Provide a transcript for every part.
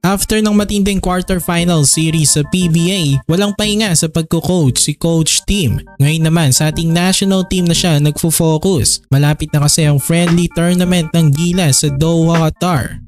After ng matinding quarterfinal series sa PBA, walang pahinga sa pagko-coach si Coach Tim. Ngayon naman sa ating national team na siya nagfo-focus. Malapit na kasi ang friendly tournament ng Gilas sa Doha, Qatar.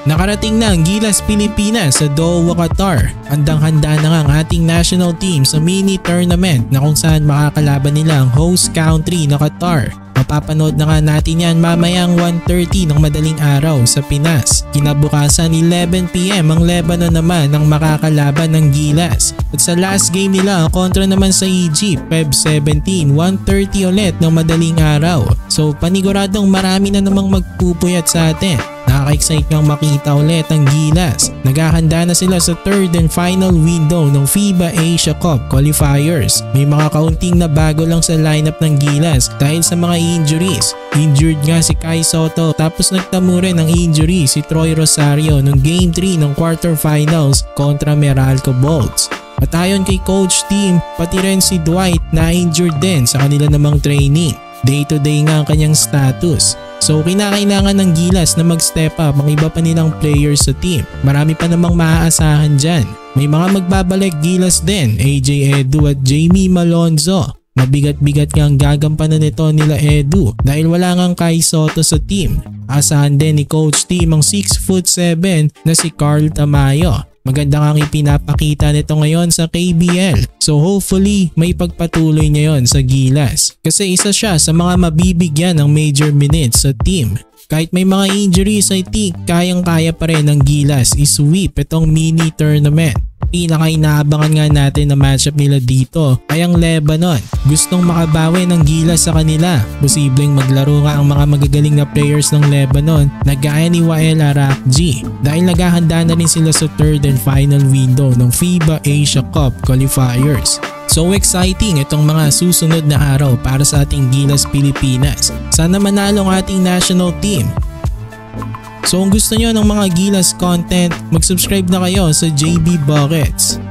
Nakarating na ang Gilas Pilipinas sa Doha, Qatar. Handang-handa na nga ang ating national team sa mini tournament na kung saan makakalaban nila ang host country na Qatar. Mapapanood na nga natin yan mamayang 1:30 ng madaling araw sa Pinas. Kinabukasan 11 PM ang Lebanon naman ang makakalaban ng Gilas. At sa last game nila kontra naman sa Egypt, Feb 17, 1:30 ulit ng madaling araw. So paniguradong marami na namang magpupuyat sa atin. Nakaka-excite ngang makita ulit ang Gilas. Naghahanda na sila sa third and final window ng FIBA Asia Cup qualifiers. May mga kaunting na bago lang sa lineup ng Gilas dahil sa mga injuries. Injured nga si Kai Sotto tapos nagtamo rin ng injury si Troy Rosario noong Game 3 ng quarterfinals kontra Meralco Bolts. At ayon kay Coach Tim, pati rin si Dwight na injured din sa kanila namang training. Day to day nga ang kanyang status. So kinakailangan ng Gilas na mag-step up ang iba pa nilang players sa team. Marami pa namang maaasahan dyan. May mga magbabalik Gilas din, AJ Edu at Jamie Malonzo. Mabigat-bigat nga ang gagampanan nito nila Edu dahil wala ngang Kai Sotto sa team. Asahan din ni Coach Tim ang 6'7" na si Carl Tamayo. Maganda nga ang ipinapakita nito ngayon sa KBL. So hopefully may pagpatuloy niya yon sa Gilas. Kasi isa siya sa mga mabibigyan ng major minutes sa team. Kahit may mga injuries, I think kayang-kaya pa rin ng Gilas i-sweep itong mini tournament. Pinaka-inaabangan nga natin na matchup nila dito ay ang Lebanon. Gustong makabawi ng Gilas sa kanila. Posibleng maglaro nga ang mga magagaling na players ng Lebanon na gaya ni Wael Arakji dahil naghahanda na rin sila sa third and final window ng FIBA Asia Cup qualifiers. So exciting itong mga susunod na araw para sa ating Gilas Pilipinas. Sana manalo ang ating national team. So kung gusto nyo ng mga Gilas content, mag-subscribe na kayo sa JB Buckets.